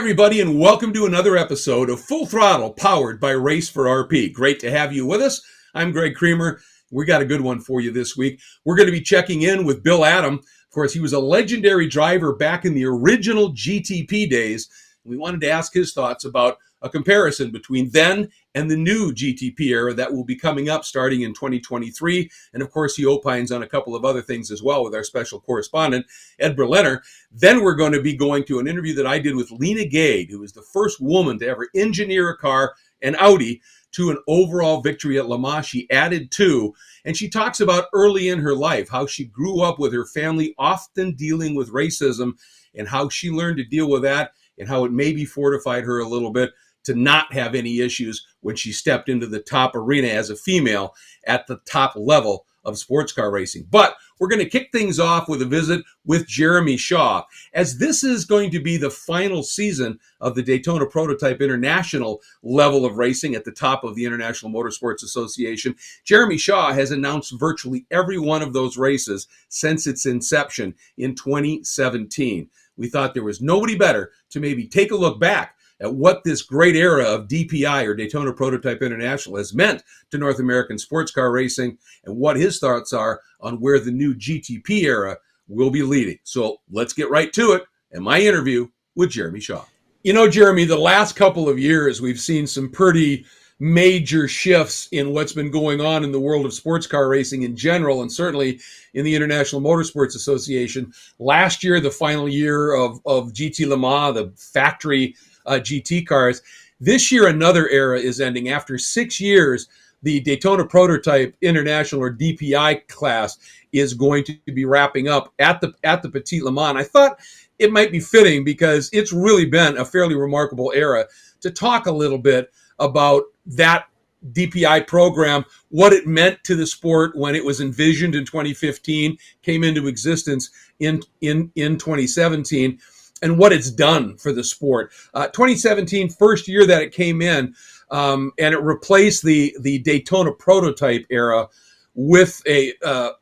everybody, and welcome to another episode of Full Throttle, powered by Race for RP. Great to have you with us. I'm Greg Creamer. We got a good one for you this week. We're going to be checking in with Bill Adam. Of course, he was a legendary driver back in the original GTP days. We wanted to ask his thoughts about a comparison between then and the new GTP era that will be coming up starting in 2023. And of course, he opines on a couple of other things as well with our special correspondent, Ed Berliner. Then we're going to be going to an interview that I did with Leena Gade, who was the first woman to ever engineer a car, an Audi, to an overall victory at Le Mans. She added two, and she talks about early in her life, how she grew up with her family often dealing with racism and how she learned to deal with that and how it maybe fortified her a little bit to not have any issues when she stepped into the top arena as a female at the top level of sports car racing. But we're going to kick things off with a visit with Jeremy Shaw, as this is going to be the final season of the Daytona Prototype International level of racing at the top of the International Motorsports Association. Jeremy Shaw has announced virtually every one of those races since its inception in 2017. We thought there was nobody better to maybe take a look back at what this great era of DPI, or Daytona Prototype International, has meant to North American sports car racing and what his thoughts are on where the new GTP era will be leading. So let's get right to it and my interview with Jeremy Shaw. You know, Jeremy, the last couple of years, we've seen some pretty major shifts in what's been going on in the world of sports car racing in general, and certainly in the International Motorsports Association. Last year, the final year of GT Le Mans, the factory GT cars. This year, another era is ending. After 6 years, the Daytona Prototype International, or DPI class, is going to be wrapping up at the Petit Le Mans. I thought it might be fitting, because it's really been a fairly remarkable era, to talk a little bit about that DPI program, what it meant to the sport when it was envisioned in 2015, came into existence in 2017, and what it's done for the sport. 2017, first year that it came in, and it replaced the Daytona Prototype era with a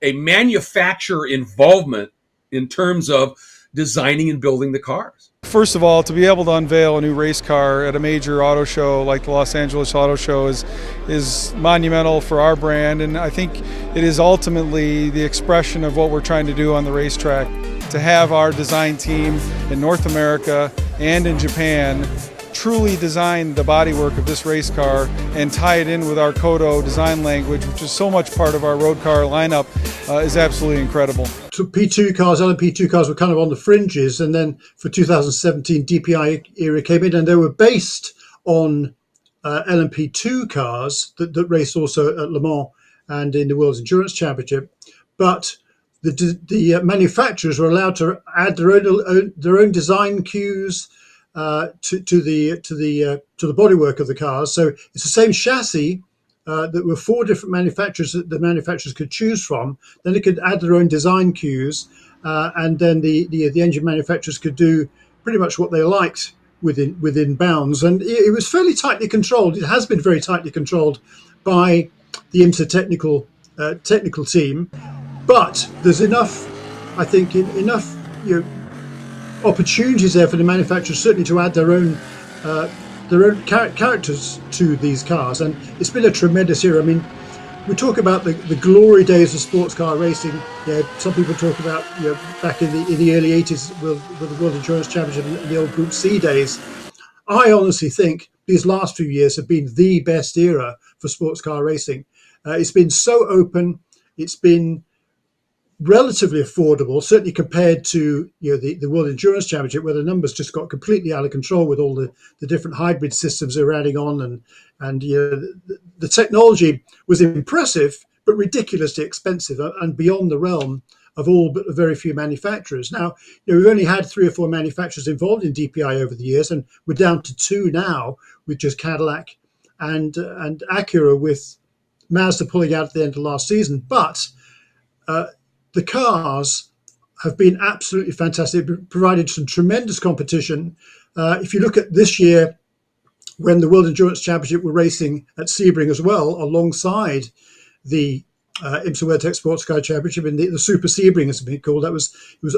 manufacturer involvement in terms of designing and building the cars. First of all, to be able to unveil a new race car at a major auto show like the Los Angeles Auto Show is monumental for our brand, and I think it is ultimately the expression of what we're trying to do on the racetrack. To have our design team in North America and in Japan truly design the bodywork of this race car and tie it in with our Kodo design language, which is so much part of our road car lineup, is absolutely incredible. So P2 cars, LMP2 cars were kind of on the fringes, and then for 2017 DPI era came in, and they were based on LMP2 cars that raced also at Le Mans and in the World's Endurance Championship. But the manufacturers were allowed to add their own design cues to the bodywork of the cars. So it's the same chassis. There were four different manufacturers that the manufacturers could choose from. Then they could add their own design cues, and then the engine manufacturers could do pretty much what they liked within bounds. And it was fairly tightly controlled. It has been very tightly controlled by the IMSA technical team. But there's enough, I think, enough opportunities there for the manufacturers certainly to add their own characters to these cars, and it's been a tremendous era. I mean, we talk about the glory days of sports car racing. Some people talk about back in the early 80s with the World Endurance Championship and the old Group C days. I honestly think these last few years have been the best era for sports car racing. It's been so open. It's been relatively affordable, certainly compared to the World Endurance Championship, where the numbers just got completely out of control with all the different hybrid systems they're adding on, and the technology was impressive but ridiculously expensive and beyond the realm of all but a very few manufacturers. Now, we've only had 3 or 4 manufacturers involved in DPI over the years, and we're down to 2 now, with just Cadillac and Acura, with Mazda pulling out at the end of last season. But the cars have been absolutely fantastic, provided some tremendous competition. If you look at this year, when the World Endurance Championship were racing at Sebring as well, alongside the IMSA WeatherTech Sports Car Championship, and the Super Sebring, as it's been called. It was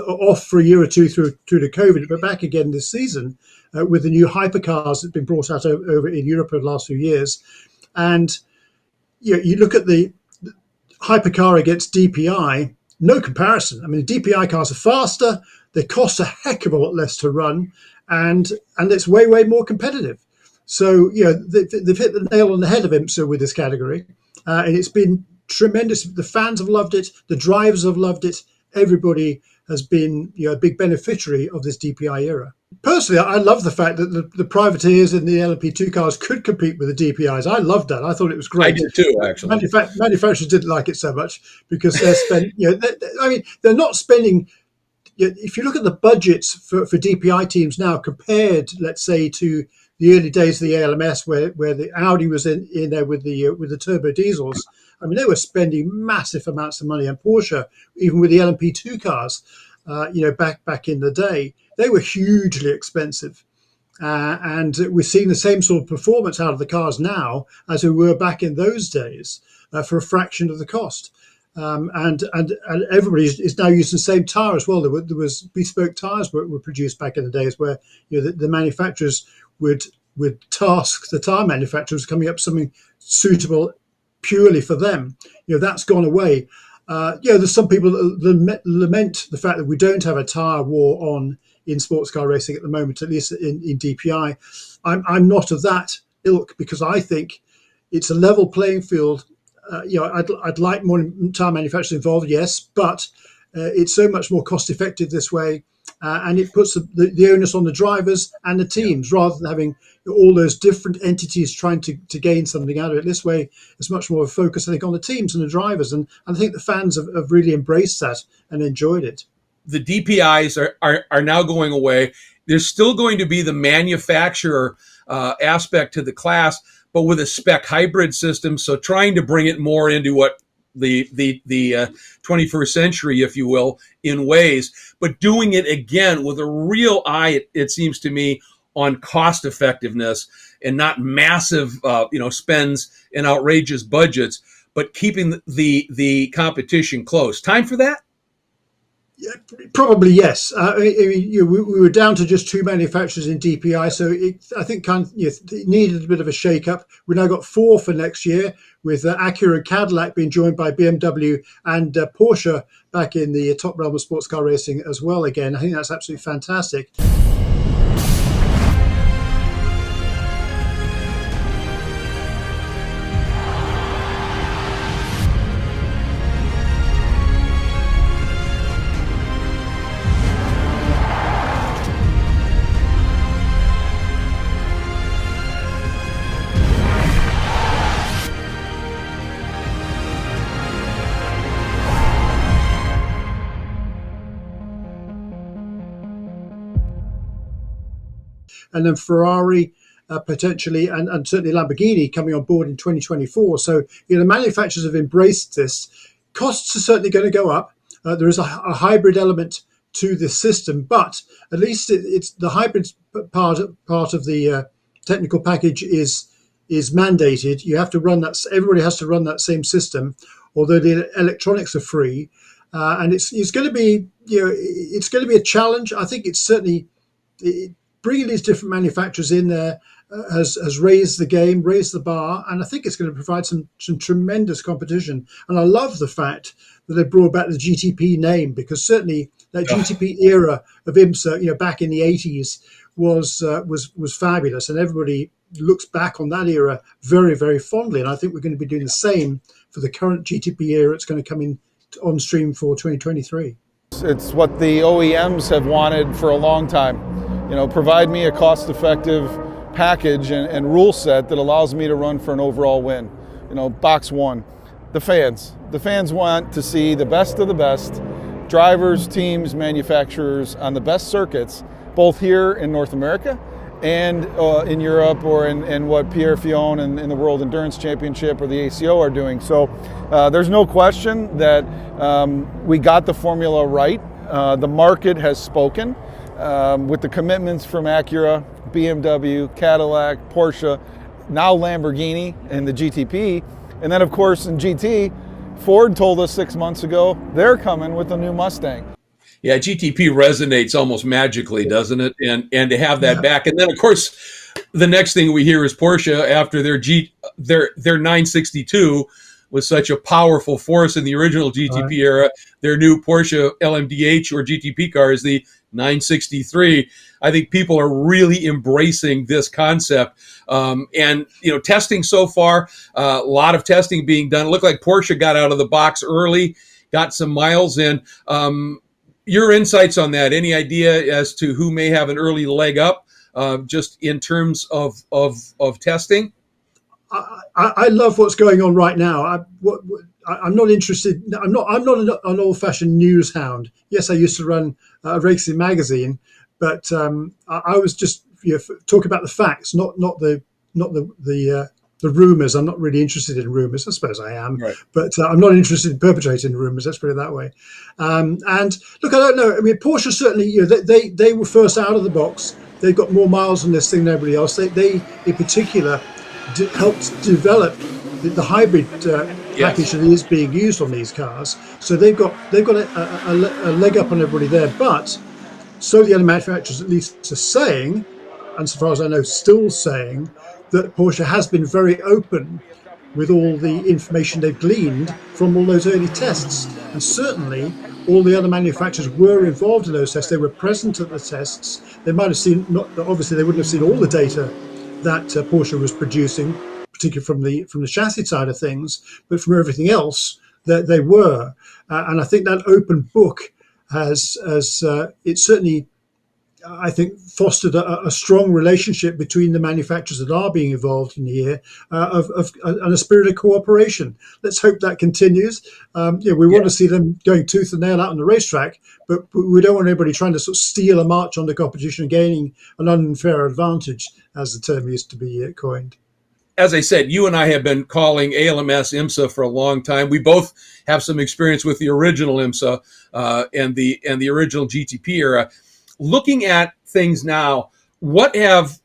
off for a year or two through to COVID, but back again this season with the new hypercars that have been brought out over in Europe over the last few years. And you look at the hypercar against DPI, no comparison. I mean, the DPI cars are faster, they cost a heck of a lot less to run, and it's way, way more competitive. So, they've hit the nail on the head of IMSA with this category, and it's been tremendous. The fans have loved it. The drivers have loved it. Everybody has been a big beneficiary of this DPI era. Personally, I love the fact that the privateers in the LMP2 cars could compete with the DPIs. I loved that. I thought it was great. I did too, actually. Manufacturers didn't like it so much because they're not spending. If you look at the budgets for DPI teams now compared, let's say, to the early days of the ALMS, where the Audi was in there with the turbo diesels. I mean, they were spending massive amounts of money, and Porsche, even with the LMP2 cars, back in the day, they were hugely expensive. And we're seeing the same sort of performance out of the cars now as we were back in those days for a fraction of the cost. And everybody is now using the same tire as well. There was bespoke tires were produced back in the days where the manufacturers would task the tire manufacturers coming up with something suitable purely for them. That's gone away. There's some people that lament the fact that we don't have a tire war on in sports car racing at the moment, at least in DPI. I'm not of that ilk because I think it's a level playing field. I'd like more tire manufacturers involved, yes, but it's so much more cost effective this way. And it puts the onus on the drivers and the teams rather than having all those different entities trying to gain something out of it. This way, it's much more of a focus, I think, on the teams and the drivers. And I think the fans have really embraced that and enjoyed it. The DPIs are now going away. There's still going to be the manufacturer aspect to the class, but with a spec hybrid system. So trying to bring it more into what the 21st century, if you will, in ways, but doing it again with a real eye, it seems to me, on cost effectiveness and not massive, spends and outrageous budgets, but keeping the competition close. Time for that? Yeah, probably yes. We were down to just two manufacturers in DPI, so I think it needed a bit of a shake-up. We've now got four for next year, with Acura and Cadillac being joined by BMW and Porsche back in the top realm of sports car racing as well again. I think that's absolutely fantastic. And then Ferrari potentially, and certainly Lamborghini coming on board in 2024. So, the manufacturers have embraced this. Costs are certainly going to go up. There is a hybrid element to this system, but at least it's the hybrid part of the technical package is mandated. You have to run that. Everybody has to run that same system, although the electronics are free. And it's going to be it's going to be a challenge. I think it's certainly. Bringing these different manufacturers in there has raised the game, raised the bar, and I think it's going to provide some tremendous competition. And I love the fact that they brought back the GTP name, because certainly that GTP era of IMSA, back in the 80s, was fabulous, and everybody looks back on that era very, very fondly. And I think we're going to be doing the same for the current GTP era. It's going to come in on stream for 2023. It's what the OEMs have wanted for a long time. Provide me a cost-effective package and rule set that allows me to run for an overall win. Box one, the fans. The fans want to see the best of the best drivers, teams, manufacturers on the best circuits, both here in North America and in Europe, or in what Pierre Fillon and in the World Endurance Championship or the ACO are doing. So there's no question that we got the formula right. The market has spoken. With the commitments from Acura, BMW, Cadillac, Porsche, now Lamborghini and the GTP. And then, of course, in GT, Ford told us 6 months ago they're coming with a new Mustang. Yeah, GTP resonates almost magically, doesn't it? And to have that back, and then of course, the next thing we hear is Porsche after their 962 was such a powerful force in the original GTP era. Their new Porsche LMDH or GTP car is the 963. I think people are really embracing this concept. And, testing so far, a lot of testing being done. It looked like Porsche got out of the box early, got some miles in. Your insights on that? Any idea as to who may have an early leg up, just in terms of testing? I love what's going on right now. I'm not interested. I'm not an old-fashioned news hound. Yes, I used to run a racing magazine, but I was just talking about the facts, not the rumors. I'm not really interested in rumors. I suppose I am, right, but I'm not interested in perpetrating rumors. Let's put it that way. And look, I don't know. I mean, Porsche certainly. They were first out of the box. They've got more miles on this thing than everybody else. They in particular helped develop the hybrid package that is being used on these cars. So they've got a leg up on everybody there. But so the other manufacturers at least are saying, and so far as I know, still saying, that Porsche has been very open with all the information they've gleaned from all those early tests. And certainly all the other manufacturers were involved in those tests. They were present at the tests. They might have seen, obviously they wouldn't have seen all the data that Porsche was producing, particularly from the chassis side of things, but from everything else that they were. And I think that open book has it certainly, I think, fostered a strong relationship between the manufacturers that are being involved in here, and a spirit of cooperation. Let's hope that continues. We want to see them going tooth and nail out on the racetrack, but we don't want anybody trying to sort of steal a march on the competition and gaining an unfair advantage, as the term used to be coined. As I said, you and I have been calling ALMS IMSA for a long time. We both have some experience with the original IMSA and the original GTP era. Looking at things now, what have,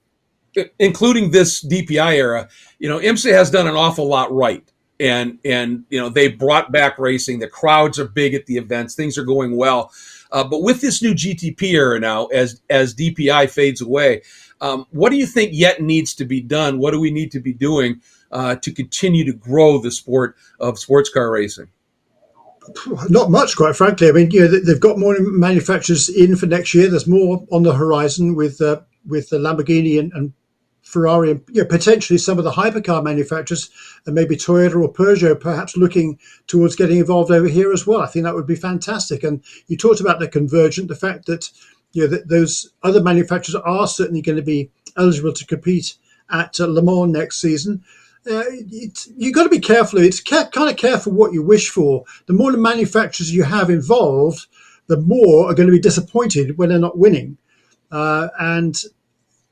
including this DPI era, IMSA has done an awful lot right. And they brought back racing. The crowds are big at the events. Things are going well. But with this new GTP era now, as DPI fades away, what do you think yet needs to be done? What do we need to be doing to continue to grow the sport of sports car racing? Not much, quite frankly. I mean, they've got more manufacturers in for next year. There's more on the horizon with the Lamborghini and Ferrari, and potentially some of the hypercar manufacturers, and maybe Toyota or Peugeot perhaps looking towards getting involved over here as well. I think that would be fantastic. And you talked about the convergent, the fact that that those other manufacturers are certainly going to be eligible to compete at Le Mans next season. You've got to be careful. It's kind of careful what you wish for. The more the manufacturers you have involved, the more are going to be disappointed when they're not winning. And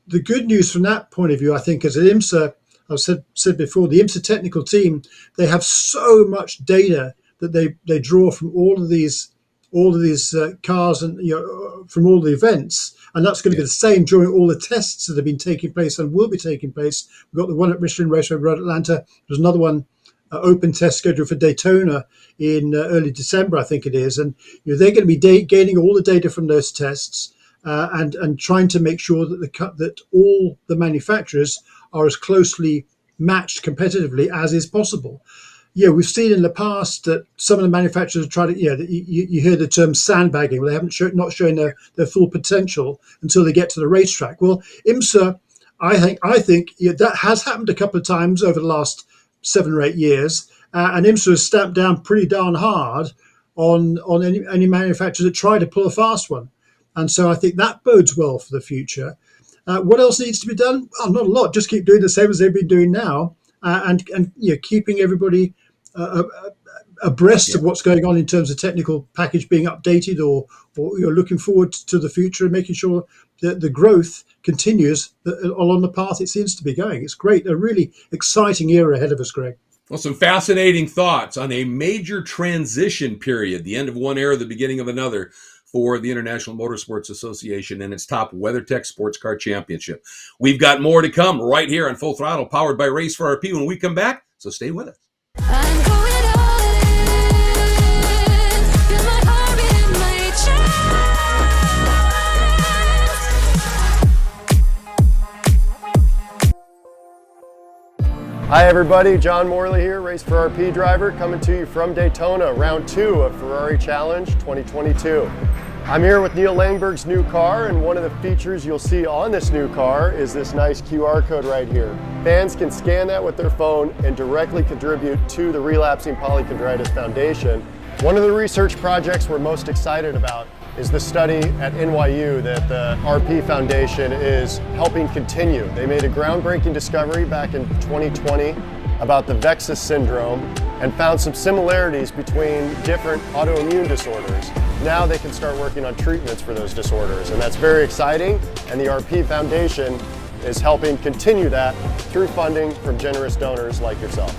the good news from that point of view, I think, is that IMSA, I've said before, the IMSA technical team, they have so much data that they draw from all of these cars and from all the events, and that's going to be the same during all the tests that have been taking place and will be taking place. We've got the one at Michelin Raceway Road, Atlanta. There's another one, open test scheduled for Daytona in early December, I think it is, and they're going to be gaining all the data from those tests and trying to make sure that all the manufacturers are as closely matched competitively as is possible. We've seen in the past that some of the manufacturers try to, you hear the term sandbagging, where they haven't not showing their full potential until they get to the racetrack. Well, IMSA, I think that has happened a couple of times over the last 7 or 8 years, and IMSA has stamped down pretty darn hard on any manufacturer that try to pull a fast one. And so I think that bodes well for the future. What else needs to be done? Well, not a lot. Just keep doing the same as they've been doing now. And keeping everybody abreast of what's going on in terms of technical package being updated, or you're looking forward to the future and making sure that the growth continues along the path it seems to be going. It's great, a really exciting era ahead of us, Greg. Well, some fascinating thoughts on a major transition period, the end of one era, the beginning of another, for the International Motorsports Association and its top WeatherTech Sports Car Championship. We've got more to come right here on Full Throttle, powered by Race for RP when we come back, so stay with us. Hi everybody, John Morley here, Race for RP driver, coming to you from Daytona, round 2 of Ferrari Challenge 2022. I'm here with Neil Langberg's new car, and one of the features you'll see on this new car is this nice QR code right here. Fans can scan that with their phone and directly contribute to the Relapsing Polychondritis Foundation. One of the research projects we're most excited about is the study at NYU that the RP Foundation is helping continue. They made a groundbreaking discovery back in 2020 about the VEXAS syndrome and found some similarities between different autoimmune disorders. Now they can start working on treatments for those disorders, and that's very exciting, and the RP Foundation is helping continue that through funding from generous donors like yourself.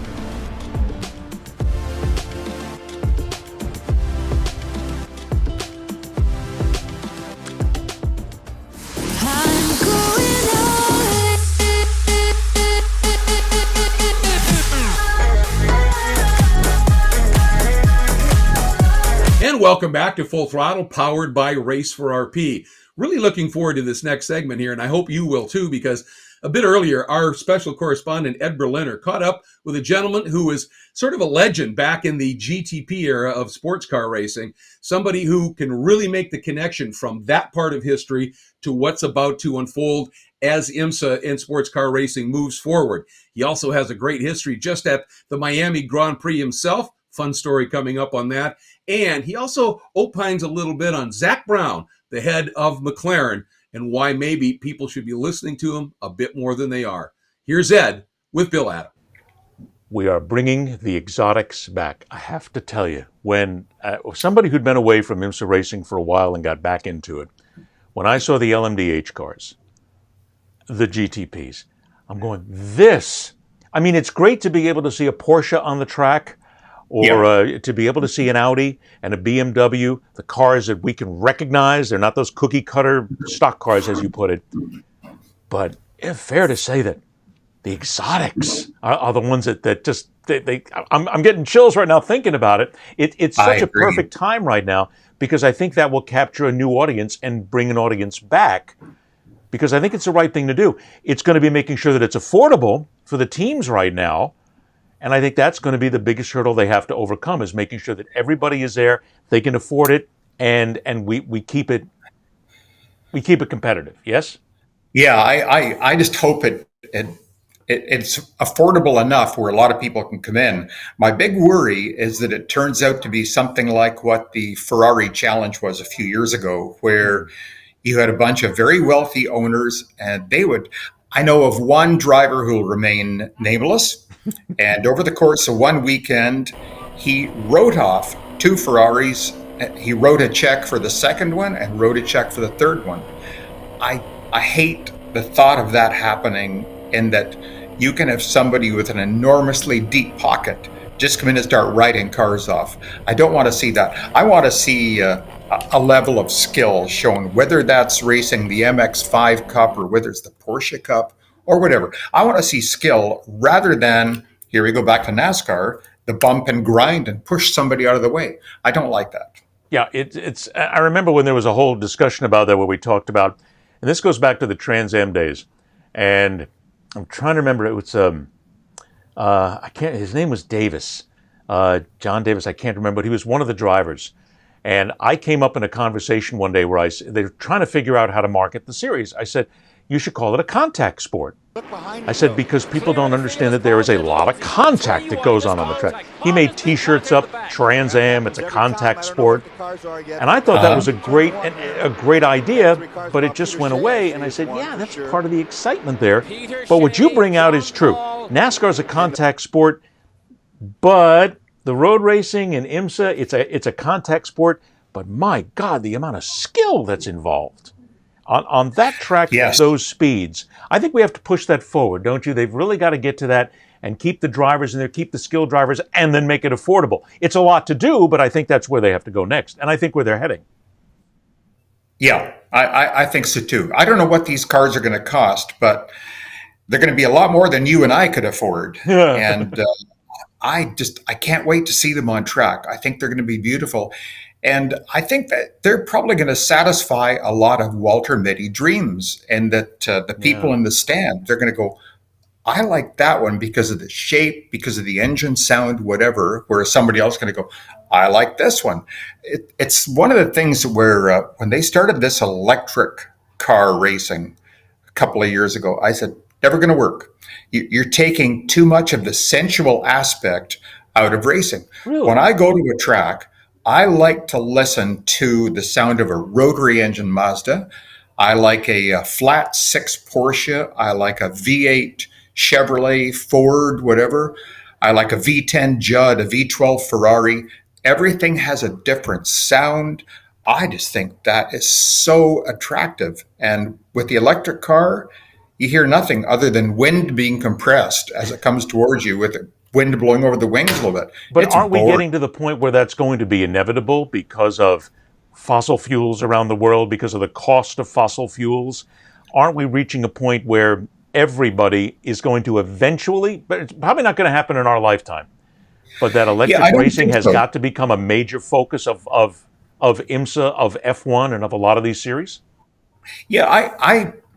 And welcome back to Full Throttle, powered by Race for RP. Really looking forward to this next segment here, and I hope you will too, because a bit earlier, our special correspondent, Ed Berliner, caught up with a gentleman who was sort of a legend back in the GTP era of sports car racing, somebody who can really make the connection from that part of history to what's about to unfold as IMSA and sports car racing moves forward. He also has a great history just at the Miami Grand Prix himself. Fun story coming up on that. And he also opines a little bit on Zach Brown, the head of McLaren, and why maybe people should be listening to him a bit more than they are. Here's Ed with Bill Adam. We are bringing the exotics back. I have to tell you, when somebody who'd been away from IMSA racing for a while and got back into it, when I saw the LMDH cars, the GTPs, I'm going, this. I mean, it's great to be able to see a Porsche on the track, or to be able to see an Audi and a BMW, the cars that we can recognize. They're not those cookie cutter stock cars, as you put it. But it's fair to say that the exotics are the ones that just, I'm getting chills right now thinking about it. It's such a perfect time right now, because I think that will capture a new audience and bring an audience back, because I think it's the right thing to do. It's going to be making sure that it's affordable for the teams right now. And I think that's going to be the biggest hurdle they have to overcome, is making sure that everybody is there, they can afford it, and we keep it competitive. Yes? Yeah, I just hope it's affordable enough where a lot of people can come in. My big worry is that it turns out to be something like what the Ferrari Challenge was a few years ago, where you had a bunch of very wealthy owners, and I know of one driver who will remain nameless. And over the course of one weekend, he wrote off 2 Ferraris. He wrote a check for the second one and wrote a check for the third one. I hate the thought of that happening, and that you can have somebody with an enormously deep pocket just come in and start writing cars off. I don't want to see that. I want to see a level of skill shown, whether that's racing the MX-5 Cup or whether it's the Porsche Cup or whatever. I want to see skill rather than, here we go back to NASCAR, the bump and grind and push somebody out of the way. I don't like that. Yeah, it's. I remember when there was a whole discussion about that, where we talked about, and this goes back to the Trans Am days, and I'm trying to remember, it was his name was Davis, John Davis. I can't remember, but he was one of the drivers. And I came up in a conversation one day where they were trying to figure out how to market the series. I said, you should call it a contact sport. I said, because people don't understand that there is a lot of contact that goes on the track. He made T-shirts up, Trans Am, it's a contact sport. And I thought that was a great idea, but it just went away. And I said, yeah, that's part of the excitement there. But what you bring out is true. NASCAR is a contact sport, but the road racing and IMSA, it's a contact sport. But my God, the amount of skill that's involved. On that track, yes. Those speeds, I think we have to push that forward, don't you? They've really got to get to that and keep the drivers in there, keep the skilled drivers, and then make it affordable. It's a lot to do, but I think that's where they have to go next, and I think where they're heading. Yeah, I think so too. I don't know what these cars are going to cost, but they're going to be a lot more than you and I could afford. And I can't wait to see them on track. I think they're going to be beautiful. And I think that they're probably going to satisfy a lot of Walter Mitty dreams, and that the people in the stand, they're going to go, I like that one because of the shape, because of the engine sound, whatever, whereas somebody else is going to go, I like this one. It's one of the things where when they started this electric car racing a couple of years ago, I said, never going to work. You're taking too much of the sensual aspect out of racing. Really? When I go to a track, I like to listen to the sound of a rotary engine Mazda. I like a flat six Porsche. I like a V8 Chevrolet, Ford, whatever. I like a V10 Judd, a V12 Ferrari. Everything has a different sound. I just think that is so attractive. And with the electric car, you hear nothing other than wind being compressed as it comes towards you with the wind blowing over the wings a little bit. But It's aren't we boring. getting to the point where that's going to be inevitable because of fossil fuels around the world, because of the cost of fossil fuels? Aren't we reaching a point where everybody is going to eventually, but it's probably not going to happen in our lifetime, but that electric I don't racing think has so. got to become a major focus of IMSA, of F1, and of a lot of these series? Yeah,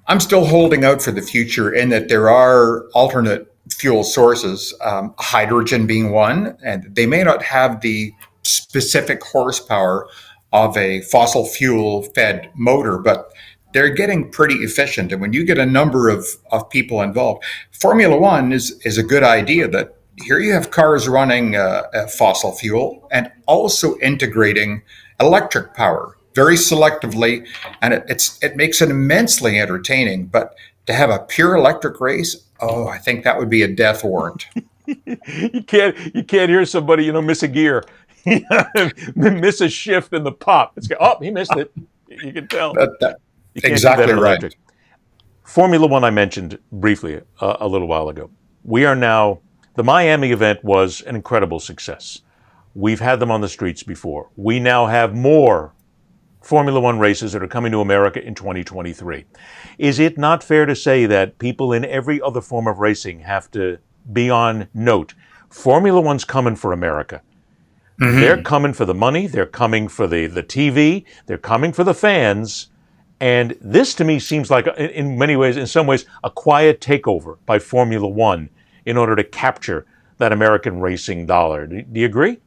I'm still holding out for the future in that there are alternate fuel sources, hydrogen being one, and they may not have the specific horsepower of a fossil fuel fed motor, but they're getting pretty efficient. And when you get a number of people involved, Formula One is a good idea that here you have cars running fossil fuel and also integrating electric power very selectively, and it makes it immensely entertaining. But to have a pure electric race, oh, I think that would be a death warrant. You can't hear somebody miss a gear, miss a shift in the pop. He missed it. You can tell. You can't Exactly do that in right. electric. Formula One I mentioned briefly a little while ago. The Miami event was an incredible success. We've had them on the streets before. We now have more Formula One races that are coming to America in 2023. Is it not fair to say that people in every other form of racing have to be on note? Formula One's coming for America. Mm-hmm. They're coming for the money. They're coming for the TV. They're coming for the fans. And this to me seems like, in some ways, a quiet takeover by Formula One in order to capture that American racing dollar. Do you agree?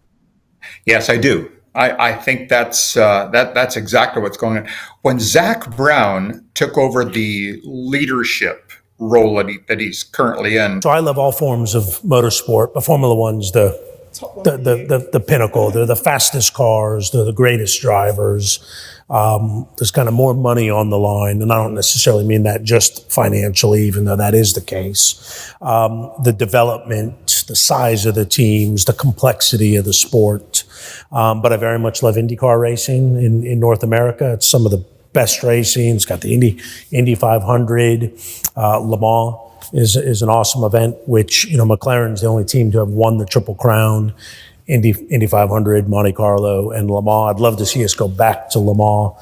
Yes, I do. I think that's exactly what's going on. When Zach Brown took over the leadership role that he's currently in. So I love all forms of motorsport, but Formula One's the pinnacle. They're the fastest cars. They're the greatest drivers. There's kind of more money on the line, and I don't necessarily mean that just financially, even though that is the case. The development, the size of the teams, the complexity of the sport. But I very much love IndyCar racing in North America. It's some of the best racing. It's got the Indy 500, Le Mans. Is an awesome event, which, McLaren's the only team to have won the Triple Crown, Indy 500, Monte Carlo, and Le Mans. I'd love to see us go back to Le Mans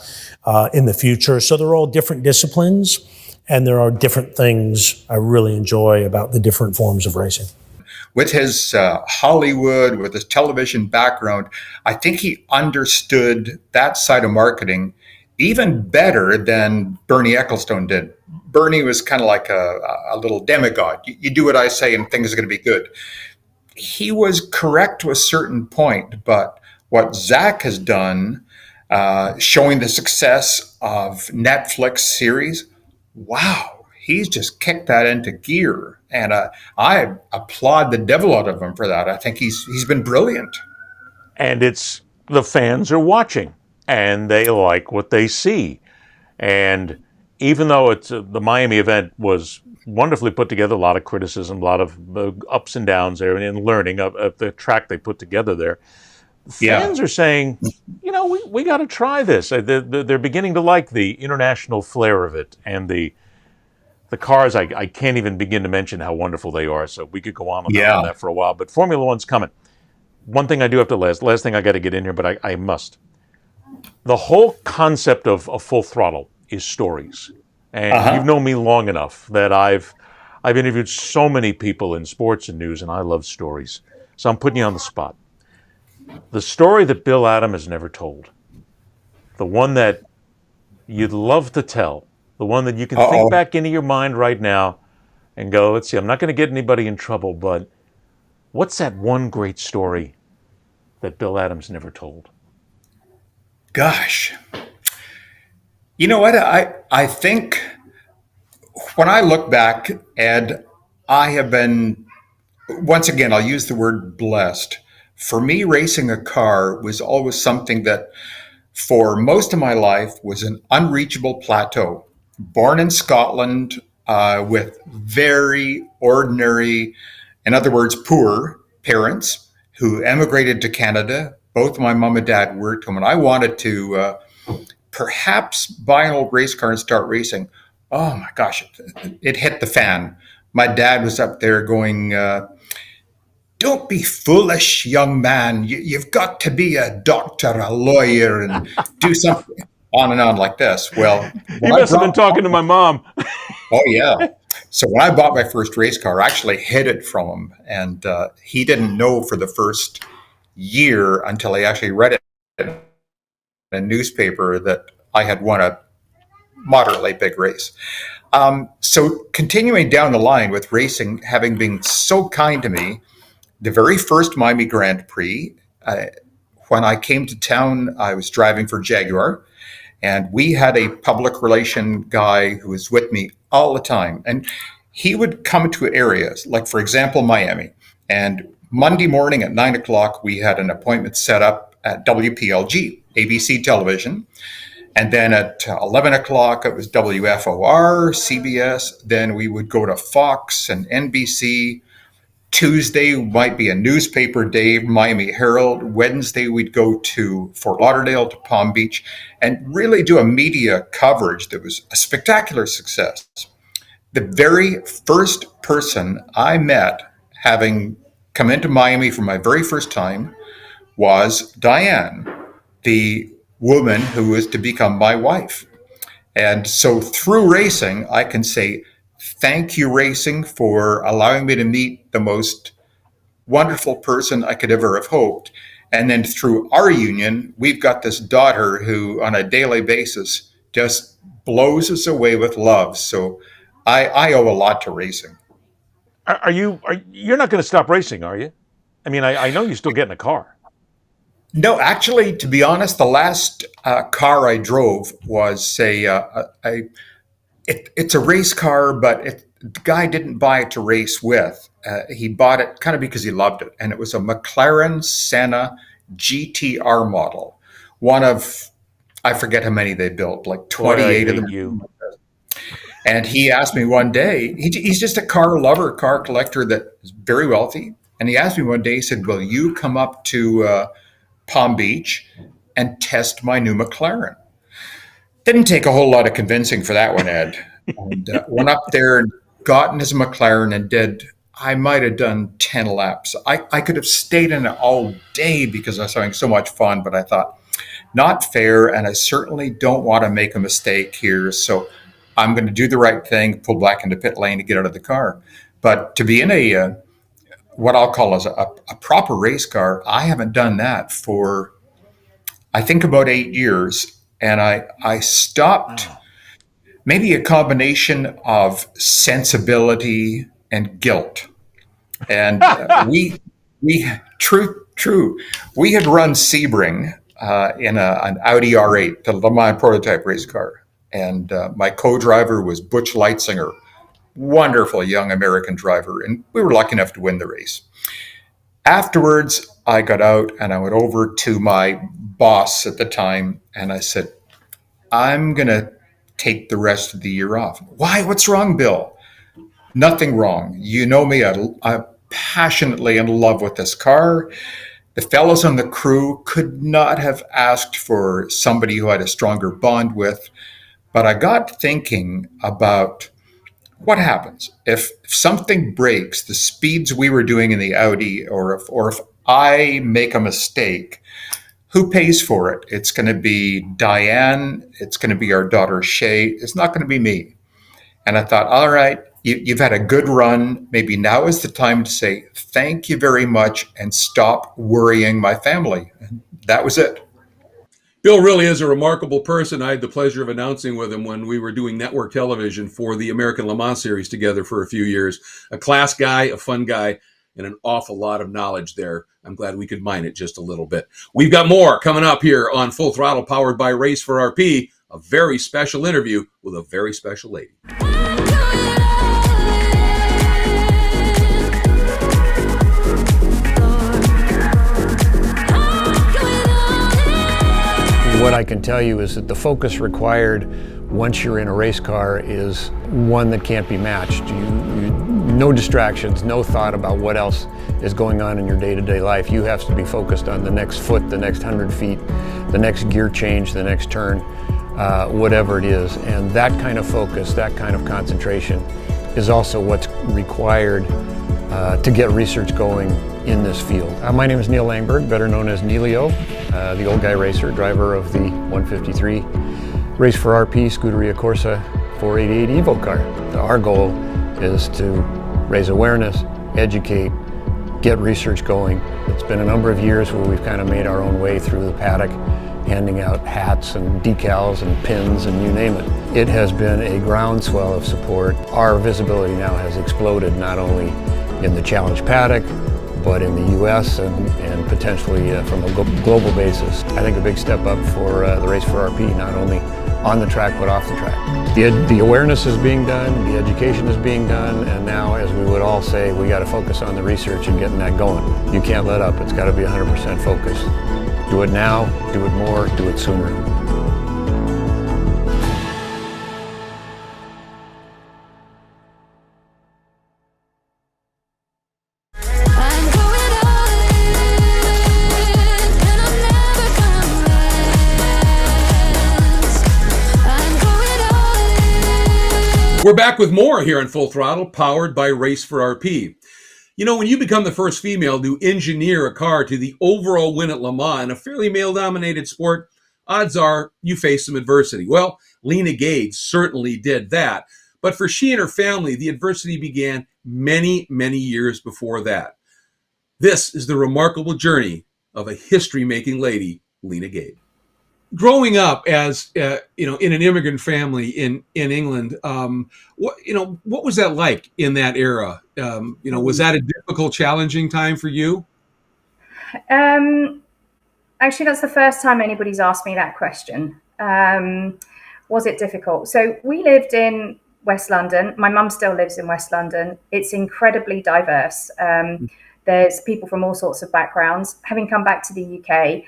in the future. So they're all different disciplines, and there are different things I really enjoy about the different forms of racing. With his Hollywood, with his television background, I think he understood that side of marketing even better than Bernie Ecclestone did. Bernie was kind of like a little demigod. You do what I say and things are going to be good. He was correct to a certain point, but what Zach has done, showing the success of Netflix series, wow, he's just kicked that into gear. And I applaud the devil out of him for that. I think he's been brilliant. And the fans are watching, and they like what they see. And even though the Miami event was wonderfully put together, a lot of criticism, a lot of ups and downs there, and learning of the track they put together there, fans are saying, we got to try this. They're beginning to like the international flair of it, and the cars. I can't even begin to mention how wonderful they are. So we could go on about that for a while. But Formula One's coming. One thing I do have to last thing I got to get in here, but I must. The whole concept of a Full Throttle is stories. And you've known me long enough that I've interviewed so many people in sports and news, and I love stories. So I'm putting you on the spot. The story that Bill Adam has never told, the one that you'd love to tell, the one that you can think back into your mind right now, and go, let's see, I'm not going to get anybody in trouble, but what's that one great story that Bill Adams never told? Gosh, you know what? I think when I look back, Ed, I have been, once again, I'll use the word blessed. For me, racing a car was always something that for most of my life was an unreachable plateau. Born in Scotland with very ordinary, in other words, poor parents who emigrated to Canada. Both my mom and dad worked, and when I wanted to perhaps buy an old race car and start racing, oh my gosh, it hit the fan. My dad was up there going, don't be foolish, young man. You've got to be a doctor, a lawyer, and do something on and on like this. Well, You must have been talking to my mom. oh, yeah. So when I bought my first race car, I actually hid it from him. And he didn't know for the first year until he actually read it in a newspaper that I had won a moderately big race. So continuing down the line with racing, having been so kind to me, the very first Miami Grand Prix, when I came to town, I was driving for Jaguar, and we had a public relation guy who was with me all the time. And he would come to areas, like, for example, Miami. And Monday morning at 9 o'clock, we had an appointment set up at WPLG, ABC television. And then at 11 o'clock, it was WFOR, CBS. Then we would go to Fox and NBC. Tuesday might be a newspaper day, Miami Herald. Wednesday, we'd go to Fort Lauderdale, to Palm Beach, and really do a media coverage that was a spectacular success. The very first person I met, having come into Miami for my very first time, was Diane, the woman who was to become my wife. And so through racing, I can say, thank you, racing, for allowing me to meet the most wonderful person I could ever have hoped. And then through our union, we've got this daughter who on a daily basis just blows us away with love. So I owe a lot to racing. You're not going to stop racing, are you? I mean, I know you still get in a car. No, actually, to be honest, the last car I drove was it's a race car, but the guy didn't buy it to race with. He bought it kind of because he loved it. And it was a McLaren Senna GTR model. One of, I forget how many they built, like 28 of them. And he asked me one day, he's just a car lover, car collector that is very wealthy. And he asked me one day, he said, will you come up to Palm Beach and test my new McLaren? Didn't take a whole lot of convincing for that one, Ed. And went up there and got in his McLaren and I might have done 10 laps. I could have stayed in it all day because I was having so much fun, but I thought, not fair, and I certainly don't want to make a mistake here. So I'm going to do the right thing, pull back into pit lane to get out of the car. But to be in what I'll call as a proper race car, I haven't done that for, I think, about 8 years. And I stopped, maybe a combination of sensibility and guilt. And true, we had run Sebring in an Audi R8, the Le Mans prototype race car. And my co-driver was Butch Leitzinger, wonderful young American driver. And we were lucky enough to win the race. Afterwards, I got out and I went over to my boss at the time and I said, I'm going to take the rest of the year off. Why? What's wrong, Bill? Nothing wrong. You know me, I'm passionately in love with this car. The fellows on the crew could not have asked for somebody who had a stronger bond with. But I got thinking about what happens if something breaks, the speeds we were doing in the Audi, or if I make a mistake, who pays for it? It's going to be Diane. It's going to be our daughter, Shay. It's not going to be me. And I thought, all right, you've had a good run. Maybe now is the time to say thank you very much and stop worrying my family. And that was it. Bill really is a remarkable person. I had the pleasure of announcing with him when we were doing network television for the American Le Mans Series together for a few years. A class guy, a fun guy, and an awful lot of knowledge there. I'm glad we could mine it just a little bit. We've got more coming up here on Full Throttle, powered by Race for RP, a very special interview with a very special lady. What I can tell you is that the focus required once you're in a race car is one that can't be matched. No distractions, no thought about what else is going on in your day-to-day life. You have to be focused on the next foot, the next 100 feet, the next gear change, the next turn, whatever it is. And that kind of focus, that kind of concentration is also what's required to get research going in this field. My name is Neil Langberg, better known as Neilio, the old guy racer, driver of the 153 Race for RP Scuderia Corsa 488 Evo car. Our goal is to raise awareness, educate, get research going. It's been a number of years where we've kind of made our own way through the paddock, handing out hats and decals and pins and you name it. It has been a groundswell of support. Our visibility now has exploded, not only in the Challenge paddock, but in the U.S. and potentially from a global basis. I think a big step up for the Race for RP, not only on the track but off the track. The awareness is being done, the education is being done, and now, as we would all say, we got to focus on the research and getting that going. You can't let up. It's got to be 100% focus. Do it now, do it more, do it sooner. We're back with more here on Full Throttle, powered by Race for RP. You know, when you become the first female to engineer a car to the overall win at Le Mans in a fairly male-dominated sport, odds are you face some adversity. Well, Leena Gade certainly did that. But for she and her family, the adversity began many, many years before that. This is the remarkable journey of a history-making lady, Leena Gade. Growing up as in an immigrant family in England, what was that like in that era? Was that a difficult, challenging time for you? Actually, that's the first time anybody's asked me that question. Was it difficult? So we lived in West London. My mum still lives in West London. It's incredibly diverse. There's people from all sorts of backgrounds. Having come back to the UK,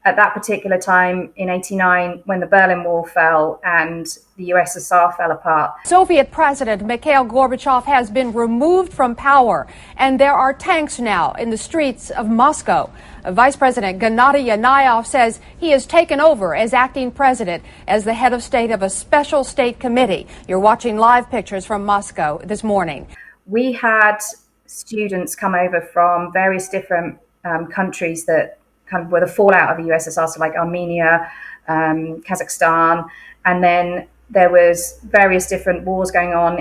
at that particular time in '89, when the Berlin Wall fell and the USSR fell apart. Soviet President Mikhail Gorbachev has been removed from power, and there are tanks now in the streets of Moscow. Vice President Gennady Yanayev says he has taken over as acting president, as the head of state of a special state committee. You're watching live pictures from Moscow this morning. We had students come over from various different countries that kind of were the fallout of the USSR, so like Armenia, Kazakhstan, and then there was various different wars going on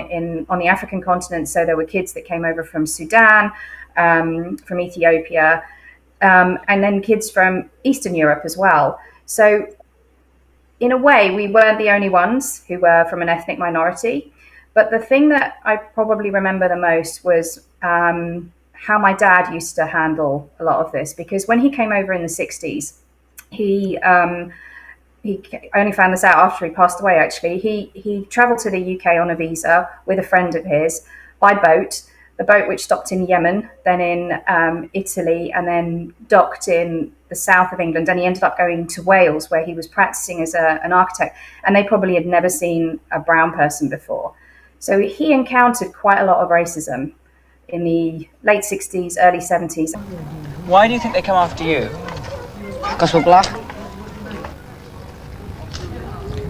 the African continent. So there were kids that came over from Sudan, from Ethiopia, and then kids from Eastern Europe as well. So in a way, we weren't the only ones who were from an ethnic minority. But the thing that I probably remember the most was how my dad used to handle a lot of this, because when he came over in the 60s, he only found this out after he passed away, actually. He traveled to the UK on a visa with a friend of his by boat, the boat which stopped in Yemen, then in Italy, and then docked in the south of England. And he ended up going to Wales, where he was practicing as an architect. And they probably had never seen a brown person before. So he encountered quite a lot of racism in the late 60s, early 70s. Why do you think they come after you? Because we're black.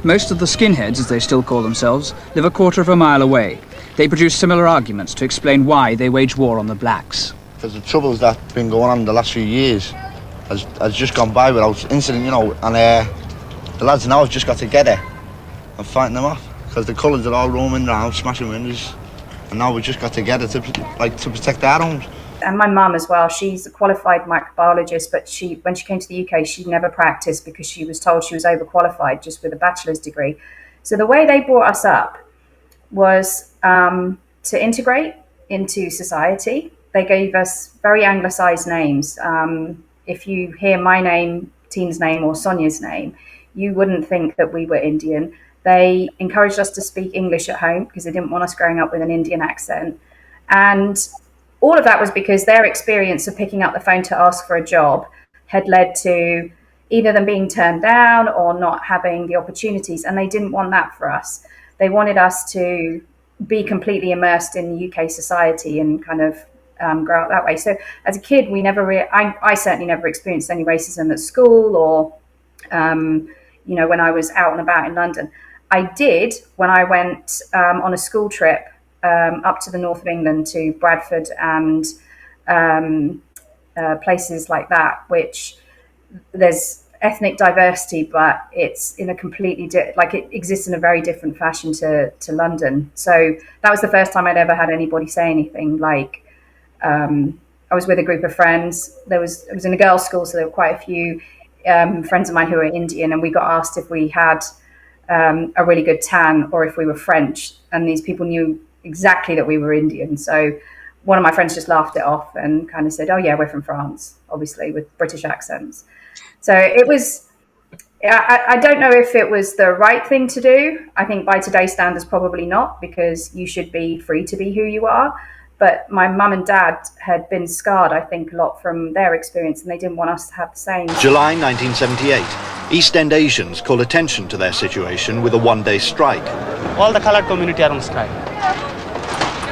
Most of the skinheads, as they still call themselves, live a quarter of a mile away. They produce similar arguments to explain why they wage war on the blacks. Because the troubles that's been going on the last few years has just gone by without incident, and the lads now have just got together and fighting them off. Because the colours are all roaming around, smashing windows. And now we just got together to protect our homes. And my mum as well, she's a qualified microbiologist, but when she came to the UK, she never practiced because she was told she was overqualified just with a bachelor's degree. So the way they brought us up was to integrate into society. They gave us very anglicised names. If you hear my name, Tina's name, or Sonia's name, you wouldn't think that we were Indian. They encouraged us to speak English at home because they didn't want us growing up with an Indian accent. And all of that was because their experience of picking up the phone to ask for a job had led to either them being turned down or not having the opportunities. And they didn't want that for us. They wanted us to be completely immersed in UK society and kind of grow up that way. So as a kid, I certainly never experienced any racism at school or, when I was out and about in London. I did when I went on a school trip up to the north of England to Bradford and places like that, which there's ethnic diversity, but it's in a completely it exists in a very different fashion to London. So that was the first time I'd ever had anybody say anything like, I was with a group of friends. I was in a girls' school, so there were quite a few friends of mine who were Indian, and we got asked if we had a really good tan or if we were French, and these people knew exactly that we were Indian. So one of my friends just laughed it off and kind of said, "Oh yeah, we're from France," obviously with British accents. So it was, I don't know if it was the right thing to do. I think by today's standards, probably not, because you should be free to be who you are. But my mum and dad had been scarred, I think, a lot from their experience, and they didn't want us to have the same. July 1978. East End Asians call attention to their situation with a one-day strike. All the coloured community are on strike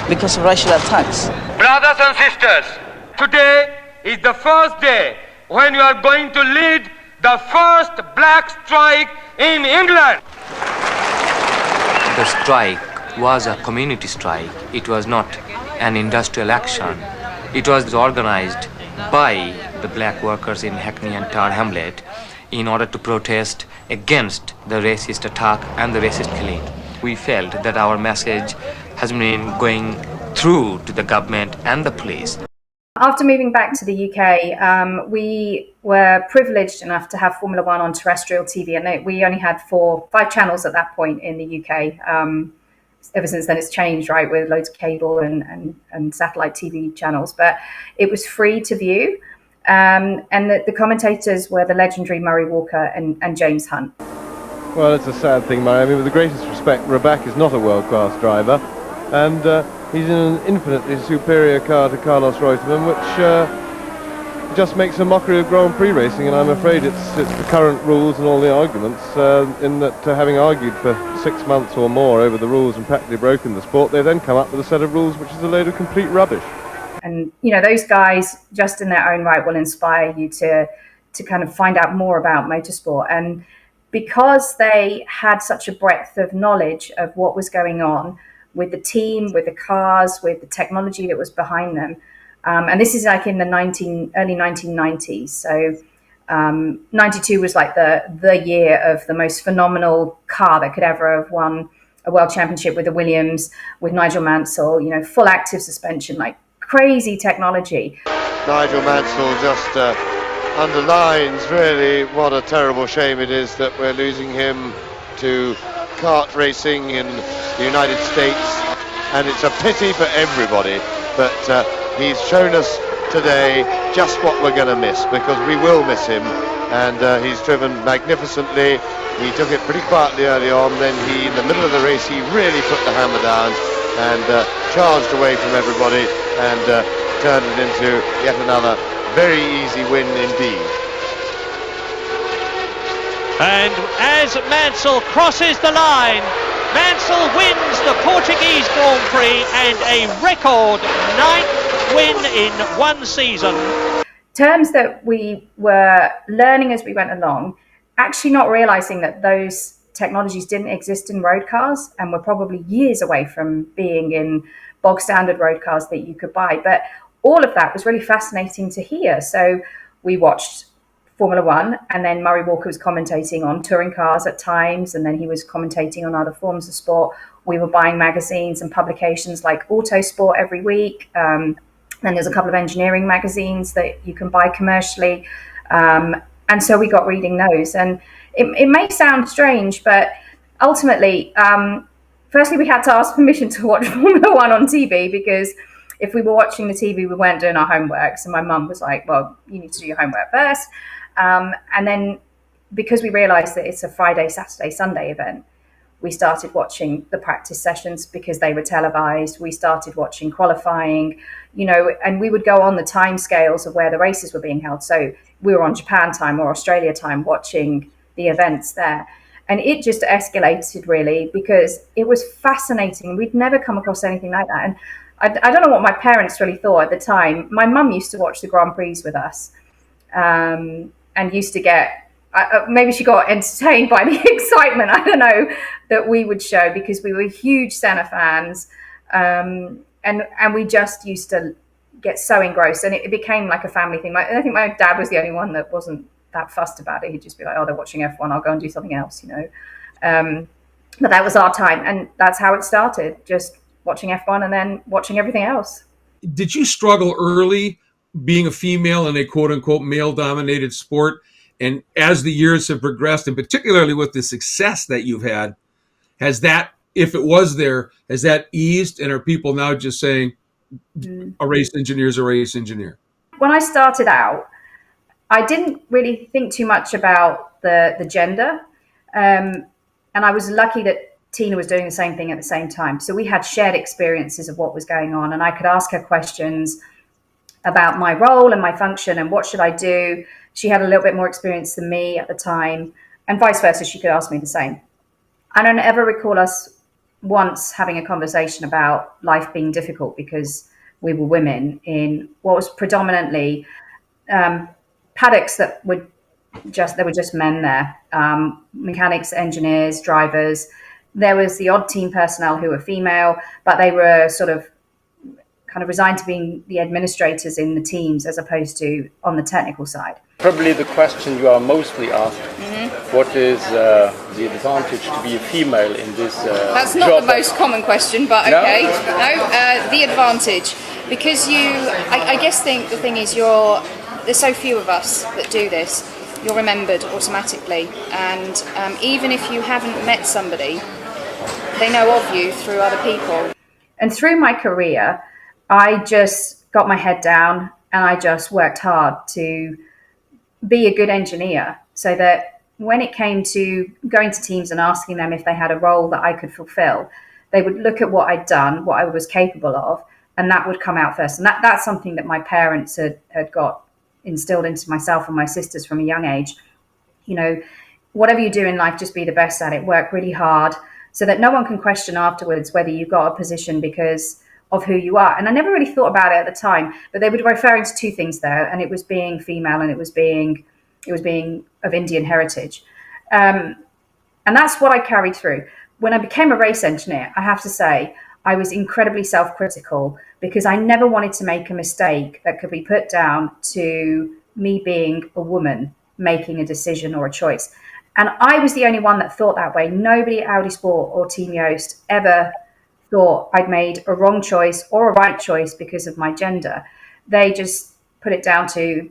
because of racial attacks. Brothers and sisters, today is the first day when you are going to lead the first black strike in England. The strike was a community strike. It was not an industrial action. It was organized by the black workers in Hackney and Tower Hamlet in order to protest against the racist attack and the racist killing. We felt that our message has been going through to the government and the police. After moving back to the UK, we were privileged enough to have Formula One on terrestrial TV, and we only had 5 channels at that point in the UK. Ever since then, it's changed, right, with loads of cable and satellite TV channels. But it was free to view, and the commentators were the legendary Murray Walker and James Hunt. Well, it's a sad thing, Miami. With the greatest respect, Raback is not a world-class driver, and he's in an infinitely superior car to Carlos Reutemann, which just makes a mockery of Grand Prix racing. And I'm afraid it's the current rules and all the arguments in that having argued for 6 months or more over the rules and practically broken the sport, they then come up with a set of rules which is a load of complete rubbish. And those guys just in their own right will inspire you to kind of find out more about motorsport. And because they had such a breadth of knowledge of what was going on with the team, with the cars, with the technology that was behind them. And this is like in the early 1990s. So 92 was like the year of the most phenomenal car that could ever have won a world championship with the Williams, with Nigel Mansell, full active suspension, like crazy technology. Nigel Mansell just underlines really what a terrible shame it is that we're losing him to kart racing in the United States, and it's a pity for everybody, but he's shown us today just what we're going to miss, because we will miss him. And he's driven magnificently. He took it pretty quietly early on, then in the middle of the race, he really put the hammer down and charged away from everybody and turned it into yet another very easy win indeed. And as Mansell crosses the line, Mansell wins the Portuguese Grand Prix and a record 9th win in one season. Terms that we were learning as we went along, actually not realizing that those technologies didn't exist in road cars and were probably years away from being in bog standard road cars that you could buy. But all of that was really fascinating to hear. So we watched Formula One, and then Murray Walker was commentating on touring cars at times, and then he was commentating on other forms of sport. We were buying magazines and publications like Autosport every week. Then there's a couple of engineering magazines that you can buy commercially. And so we got reading those. And it may sound strange, but ultimately, firstly, we had to ask permission to watch Formula One on TV, because if we were watching the TV, we weren't doing our homework. So my mum was like, well, you need to do your homework first. And then because we realized that it's a Friday, Saturday, Sunday event, we started watching the practice sessions because they were televised. We started watching qualifying, and we would go on the time scales of where the races were being held. So we were on Japan time or Australia time watching the events there. And it just escalated, really, because it was fascinating. We'd never come across anything like that. And I don't know what my parents really thought at the time. My mum used to watch the Grand Prix with us, and used to get, maybe she got entertained by the excitement, I don't know, that we would show, because we were huge Senna fans. And we just used to get so engrossed, and it became like a family thing. I think my dad was the only one that wasn't that fussed about it. He'd just be like, oh, they're watching F1, I'll go and do something else, But that was our time, and that's how it started, just watching F1 and then watching everything else. Did you struggle early being a female in a quote-unquote male-dominated sport? And as the years have progressed, and particularly with the success that you've had, has that, if it was there, has that eased? And are people now just saying a race engineer is a race engineer? When I started out, I didn't really think too much about the gender. And I was lucky that Tina was doing the same thing at the same time. So we had shared experiences of what was going on, and I could ask her questions about my role and my function and what should I do. She had a little bit more experience than me at the time, and vice versa. She could ask me the same. I don't ever recall us once having a conversation about life being difficult because we were women in what was predominantly paddocks that were there were just men there, mechanics, engineers, drivers. There was the odd team personnel who were female, but they were sort of kind of resigned to being the administrators in the teams as opposed to on the technical side. Probably the question you are mostly asked, what is the advantage to be a female in this That's not job? The most common question, but okay. No, the advantage. Because I guess the thing is there's so few of us that do this, you're remembered automatically. And even if you haven't met somebody, they know of you through other people. And through my career, I just got my head down and I just worked hard to be a good engineer, so that when it came to going to teams and asking them if they had a role that I could fulfill, they would look at what I'd done, what I was capable of, and that would come out first. And that's something that my parents had got instilled into myself and my sisters from a young age. Whatever you do in life, just be the best at it, work really hard, so that no one can question afterwards whether you got a position because of who you are. And I never really thought about it at the time, but they were referring to two things there, and it was being female and it was being of Indian heritage. And that's what I carried through. When I became a race engineer, I have to say, I was incredibly self-critical because I never wanted to make a mistake that could be put down to me being a woman making a decision or a choice. And I was the only one that thought that way. Nobody at Audi Sport or Team Yost ever thought I'd made a wrong choice or a right choice because of my gender. They just put it down to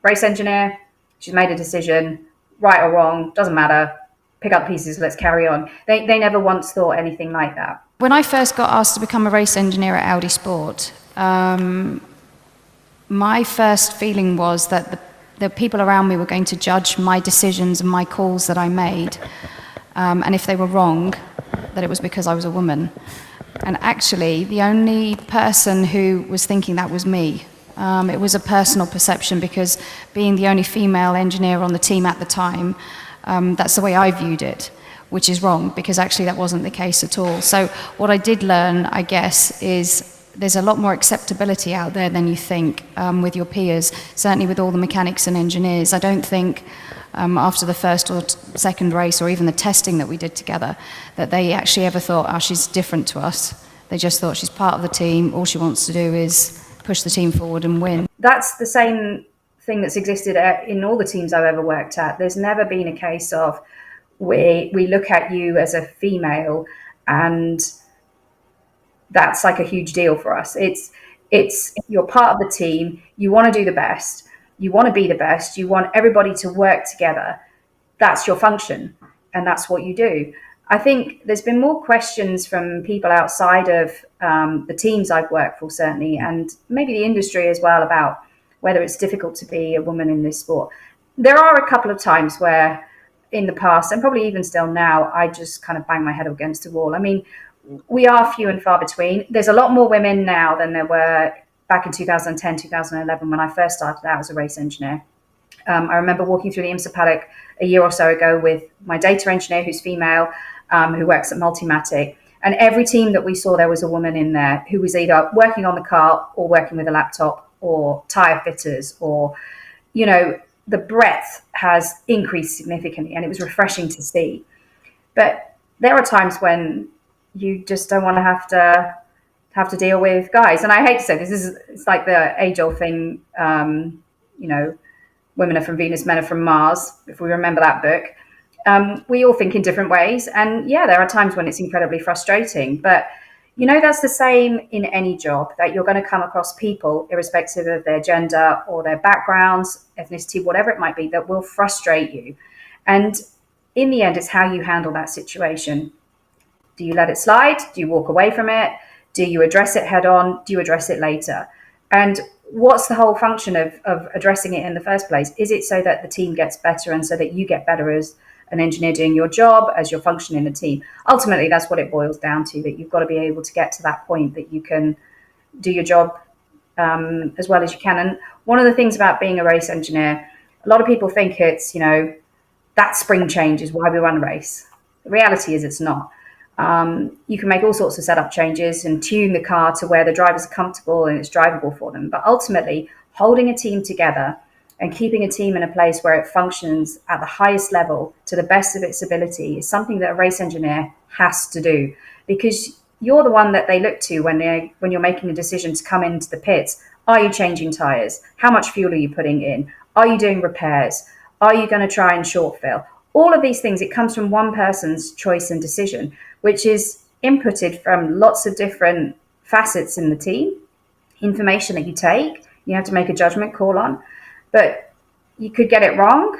race engineer, she's made a decision, right or wrong, doesn't matter, pick up the pieces, let's carry on. They never once thought anything like that. When I first got asked to become a race engineer at Audi Sport, my first feeling was that the people around me were going to judge my decisions and my calls that I made, and if they were wrong, that it was because I was a woman. And actually, the only person who was thinking that was me. It was a personal perception, because being the only female engineer on the team at the time, that's the way I viewed it, which is wrong, because actually that wasn't the case at all. So what I did learn, I guess, is there's a lot more acceptability out there than you think with your peers, certainly with all the mechanics and engineers. I don't think after the first or second race, or even the testing that we did together, that they actually ever thought, oh, she's different to us. They just thought she's part of the team. All she wants to do is push the team forward and win. That's the same thing that's existed in all the teams I've ever worked at. There's never been a case of we look at you as a female and that's like a huge deal for us. You're part of the team. You want to do the best. You want to be the best. You want everybody to work together. That's your function, and that's what you do. I think there's been more questions from people outside of the teams I've worked for, certainly, and maybe the industry as well, about whether it's difficult to be a woman in this sport. There are a couple of times where in the past, and probably even still now, I just kind of bang my head against the wall. I mean, we are few and far between. There's a lot more women now than there were back in 2010, 2011, when I first started out as a race engineer. I remember walking through the IMSA paddock a year or so ago with my data engineer, who's female, who works at Multimatic. And every team that we saw, there was a woman in there who was either working on the car or working with a laptop, or tire fitters, or, you know, the breadth has increased significantly, and it was refreshing to see. But there are times when you just don't want to have to deal with guys. And I hate to say this, it's like the age-old thing, you know, women are from Venus, men are from Mars, if we remember that book. We all think in different ways. And yeah, there are times when it's incredibly frustrating. But, you know, that's the same in any job, that you're going to come across people, irrespective of their gender or their backgrounds, ethnicity, whatever it might be, that will frustrate you. And in the end, it's how you handle that situation. Do you let it slide? Do you walk away from it? Do you address it head on? Do you address it later? And what's the whole function of addressing it in the first place? Is it so that the team gets better and so that you get better as an engineer doing your job, as you're functioning in a team? Ultimately, that's what it boils down to, that you've got to be able to get to that point that you can do your job as well as you can. And one of the things about being a race engineer, a lot of people think it's, you know, that spring change is why we run a race. The reality is it's not. You can make all sorts of setup changes and tune the car to where the drivers are comfortable and it's drivable for them. But ultimately, holding a team together and keeping a team in a place where it functions at the highest level to the best of its ability is something that a race engineer has to do, because you're the one that they look to when you're making a decision to come into the pits. Are you changing tires? How much fuel are you putting in? Are you doing repairs? Are you going to try and short fill? All of these things, it comes from one person's choice and decision, which is inputted from lots of different facets in the team, information that you take, you have to make a judgment call on. But you could get it wrong,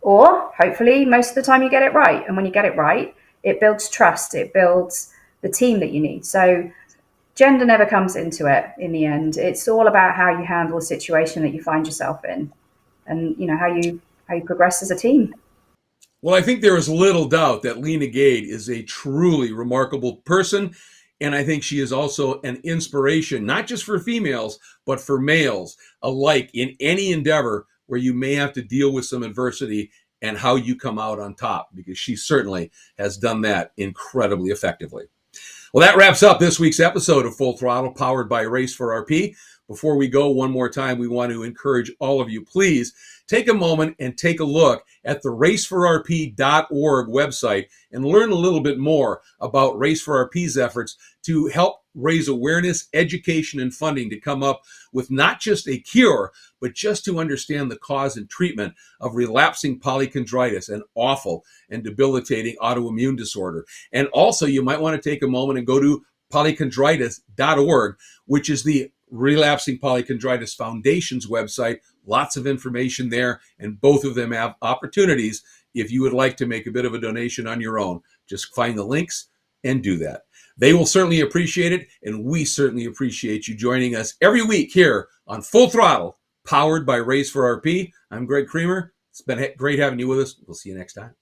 or hopefully most of the time you get it right. And when you get it right, it builds trust, it builds the team that you need. So gender never comes into it in the end. It's all about how you handle a situation that you find yourself in, and you know how you progress as a team. Well, I think there is little doubt that Leena Gade is a truly remarkable person. And I think she is also an inspiration, not just for females, but for males alike in any endeavor where you may have to deal with some adversity, and how you come out on top, because she certainly has done that incredibly effectively. Well, that wraps up this week's episode of Full Throttle, powered by Race for RP. Before we go, one more time, we want to encourage all of you, please take a moment and take a look at the raceforrp.org website and learn a little bit more about Race for RP's efforts to help raise awareness, education, and funding to come up with not just a cure, but just to understand the cause and treatment of relapsing polychondritis, an awful and debilitating autoimmune disorder. And also, you might want to take a moment and go to polychondritis.org, which is the Relapsing Polychondritis Foundation's website. Lots of information there, and both of them have opportunities if you would like to make a bit of a donation on your own. Just find the links and do that. They will certainly appreciate it, and we certainly appreciate you joining us every week here on Full Throttle, powered by Race for RP. I'm Greg Creamer. It's been great having you with us. We'll see you next time.